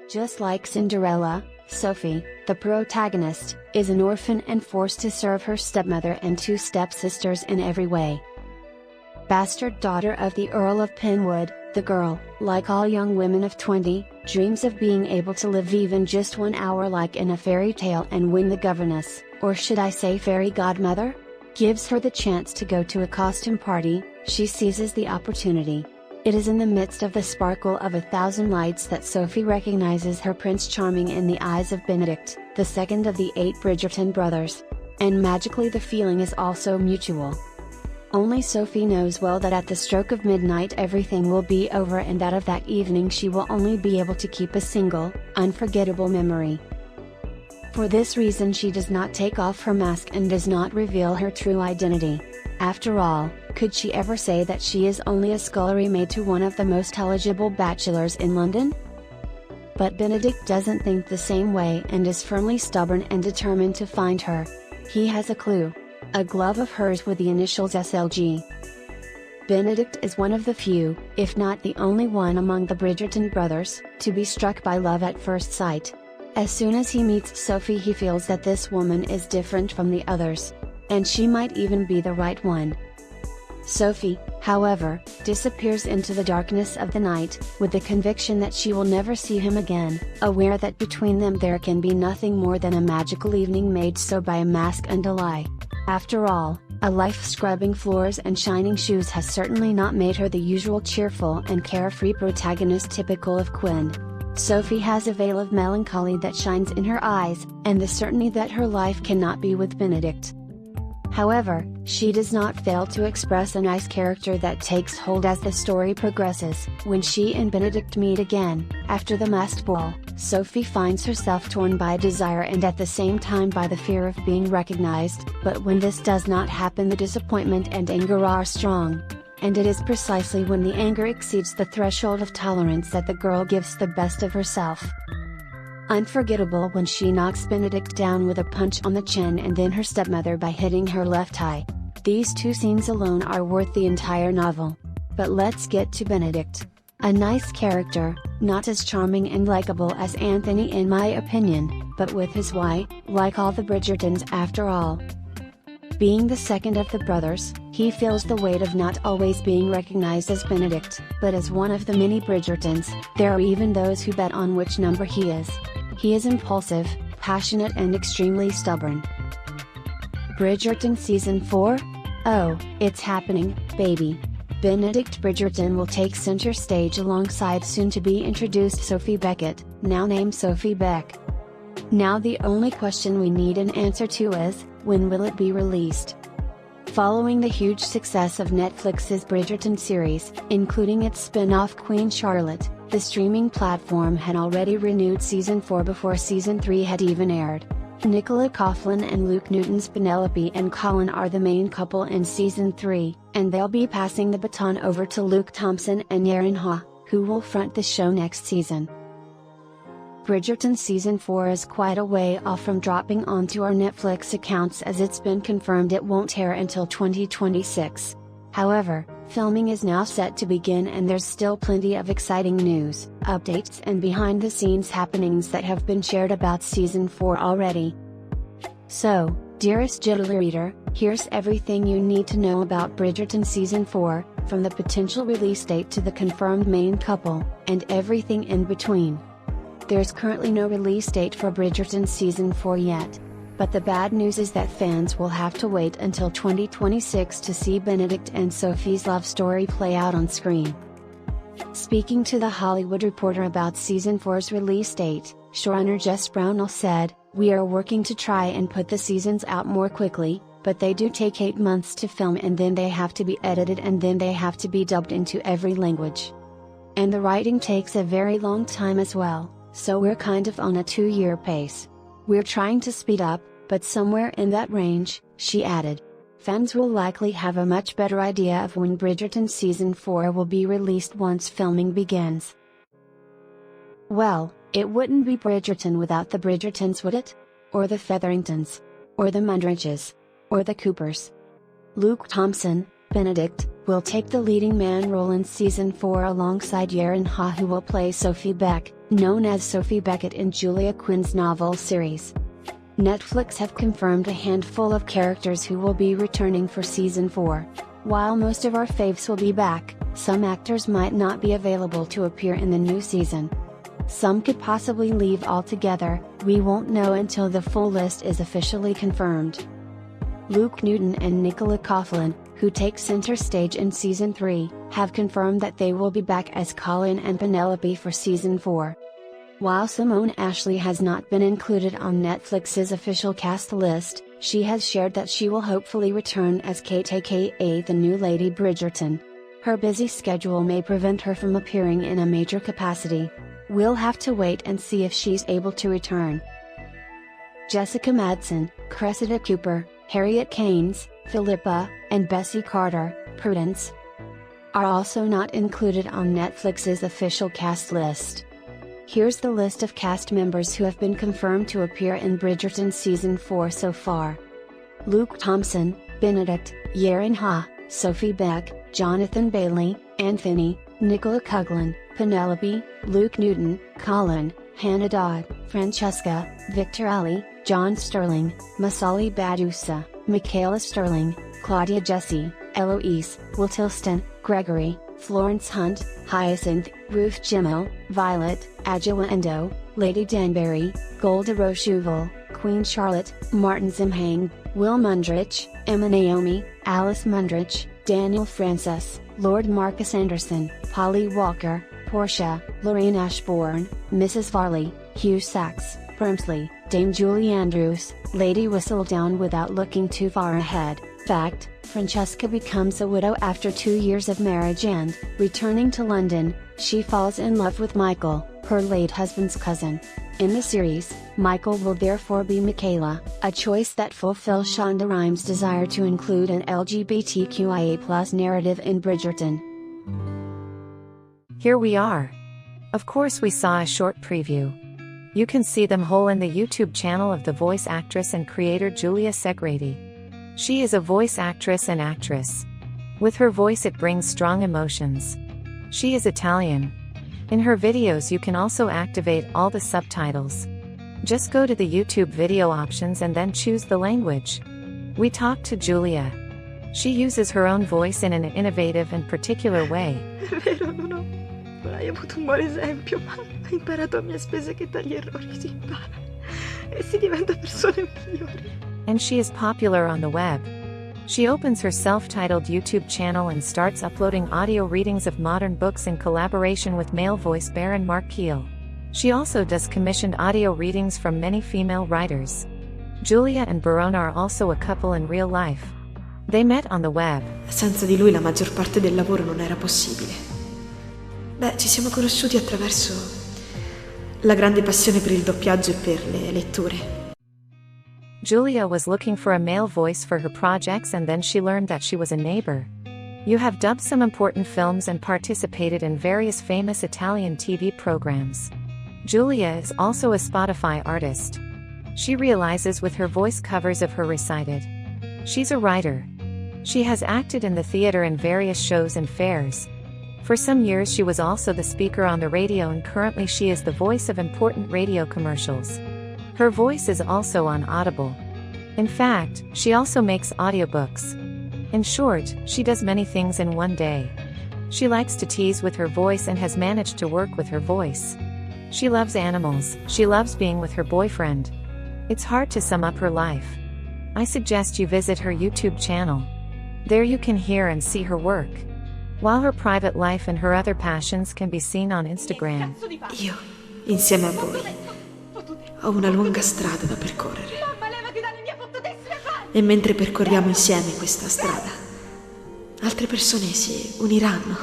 Just like Cinderella, Sophie, the protagonist, is an orphan and forced to serve her stepmother and two stepsisters in every way. Bastard daughter of the Earl of Penwood, the girl, like all young women of 20, dreams of being able to live even just 1 hour like in a fairy tale, and when the governess, or should I say fairy godmother, gives her the chance to go to a costume party, she seizes the opportunity. It is in the midst of the sparkle of 1,000 lights that Sophie recognizes her Prince Charming in the eyes of Benedict, the second of the 8 Bridgerton brothers. And magically the feeling is also mutual. Only Sophie knows well that at the stroke of midnight everything will be over, and that of that evening she will only be able to keep a single, unforgettable memory. For this reason she does not take off her mask and does not reveal her true identity. After all, could she ever say that she is only a scullery maid to one of the most eligible bachelors in London? But Benedict doesn't think the same way and is firmly stubborn and determined to find her. He has a clue. A glove of hers with the initials SLG. Benedict is one of the few, if not the only one among the Bridgerton brothers, to be struck by love at first sight. As soon as he meets Sophie he feels that this woman is different from the others. And she might even be the right one. Sophie, however, disappears into the darkness of the night, with the conviction that she will never see him again, aware that between them there can be nothing more than a magical evening made so by a mask and a lie. After all, a life scrubbing floors and shining shoes has certainly not made her the usual cheerful and carefree protagonist typical of Quinn. Sophie has a veil of melancholy that shines in her eyes, and the certainty that her life cannot be with Benedict. However, she does not fail to express a nice character that takes hold as the story progresses. When she and Benedict meet again, after the masked ball, Sophie finds herself torn by desire and at the same time by the fear of being recognized, but when this does not happen the disappointment and anger are strong. And it is precisely when the anger exceeds the threshold of tolerance that the girl gives the best of herself. Unforgettable when she knocks Benedict down with a punch on the chin and then her stepmother by hitting her left eye. These two scenes alone are worth the entire novel. But let's get to Benedict. A nice character, not as charming and likable as Anthony in my opinion, but with his why, like all the Bridgertons after all. Being the second of the brothers, he feels the weight of not always being recognized as Benedict, but as one of the many Bridgertons. There are even those who bet on which number he is. He is impulsive, passionate and extremely stubborn. Bridgerton Season 4? Oh, it's happening, baby. Benedict Bridgerton will take center stage alongside soon-to-be introduced Sophie Beckett, now named Sophie Beck. Now the only question we need an answer to is, when will it be released? Following the huge success of Netflix's Bridgerton series, including its spin-off Queen Charlotte, the streaming platform had already renewed Season 4 before Season 3 had even aired. Nicola Coughlan and Luke Newton's Penelope and Colin are the main couple in Season 3, and they'll be passing the baton over to Luke Thompson and Yaron Ha, who will front the show next season. Bridgerton Season 4 is quite a way off from dropping onto our Netflix accounts, as it's been confirmed it won't air until 2026. However, filming is now set to begin and there's still plenty of exciting news, updates and behind-the-scenes happenings that have been shared about Season 4 already. So, dearest Giulia reader, here's everything you need to know about Bridgerton Season 4, from the potential release date to the confirmed main couple, and everything in between. There's currently no release date for Bridgerton Season 4 yet. But the bad news is that fans will have to wait until 2026 to see Benedict and Sophie's love story play out on screen. Speaking to The Hollywood Reporter about Season 4's release date, showrunner Jess Brownell said, "We are working to try and put the seasons out more quickly, but they do take 8 months to film and then they have to be edited and then they have to be dubbed into every language. And the writing takes a very long time as well, so we're kind of on a 2-year pace. We're trying to speed up, but somewhere in that range," she added. Fans will likely have a much better idea of when Bridgerton Season 4 will be released once filming begins. Well, it wouldn't be Bridgerton without the Bridgertons, would it? Or the Featheringtons? Or the Mundridges? Or the Coopers? Luke Thompson, Benedict, will take the leading man role in Season 4 alongside Yaron Ha, who will play Sophie Beck, known as Sophie Beckett in Julia Quinn's novel series. Netflix have confirmed a handful of characters who will be returning for Season 4. While most of our faves will be back, some actors might not be available to appear in the new season. Some could possibly leave altogether. We won't know until the full list is officially confirmed. Luke Newton and Nicola Coughlan, who take center stage in Season 3, have confirmed that they will be back as Colin and Penelope for Season 4. While Simone Ashley has not been included on Netflix's official cast list, she has shared that she will hopefully return as Kate, aka the new Lady Bridgerton. Her busy schedule may prevent her from appearing in a major capacity. We'll have to wait and see if she's able to return. Jessica Madsen, Cressida Cooper, Harriet Keynes, Philippa, and Bessie Carter, Prudence, are also not included on Netflix's official cast list. Here's the list of cast members who have been confirmed to appear in Bridgerton Season 4 so far. Luke Thompson, Benedict, Yaron Ha, Sophie Beck, Jonathan Bailey, Anthony, Nicola Coughlan, Penelope, Luke Newton, Colin, Hannah Dodd, Francesca, Victor Ali, John Sterling, Masali Badusa, Michaela Sterling, Claudia Jessie, Eloise, Will Tilston, Gregory, Florence Hunt, Hyacinth, Ruth Gemmell, Violet, Adjoa Endo, Lady Danbury, Golda Rochouval, Queen Charlotte, Martin Zimhang, Will Mundrich, Emma Naomi, Alice Mundrich, Daniel Francis, Lord Marcus Anderson, Polly Walker, Portia, Lorraine Ashbourne, Mrs. Varley, Hugh Sachs, Brimsley, Dame Julie Andrews, Lady Whistledown without looking too far ahead. Fact, Francesca becomes a widow after 2 years of marriage and, returning to London, she falls in love with Michael, her late husband's cousin. In the series, Michael will therefore be Michaela, a choice that fulfills Shonda Rhimes' desire to include an LGBTQIA+ narrative in Bridgerton. Here we are. Of course we saw a short preview. You can see them whole in the YouTube channel of the voice actress and creator Giulia Segreti. She is a voice actress and actress. With her voice it brings strong emotions. She is Italian. In her videos you can also activate all the subtitles. Just go to the YouTube video options and then choose the language. We talked to Giulia. She uses her own voice in an innovative and particular way. È vero, non hai avuto un buon esempio, ma hai imparato a mie spese che dagli errori si impara e si diventa persone migliori. And she is popular on the web. She opens her self-titled YouTube channel and starts uploading audio readings of modern books in collaboration with male voice Baron Mark Keel. She also does commissioned audio readings from many female writers. Giulia and Barone are also a couple in real life. They met on the web. Senza di lui la maggior parte del lavoro non era possibile. Beh, ci siamo conosciuti attraverso la grande passione per il doppiaggio e per le letture. Giulia was looking for a male voice for her projects and then she learned that she was a neighbor. You have dubbed some important films and participated in various famous Italian TV programs. Giulia is also a Spotify artist. She realizes with her voice covers of her recited. She's a writer. She has acted in the theater in various shows and fairs. For some years she was also the speaker on the radio and currently she is the voice of important radio commercials. Her voice is also on Audible. In fact, she also makes audiobooks. In short, she does many things in one day. She likes to tease with her voice and has managed to work with her voice. She loves animals, she loves being with her boyfriend. It's hard to sum up her life. I suggest you visit her YouTube channel. There you can hear and see her work. While her private life and her other passions can be seen on Instagram. Io, insieme a voi, ho una lunga strada da percorrere. E mentre percorriamo insieme questa strada, altre persone si uniranno.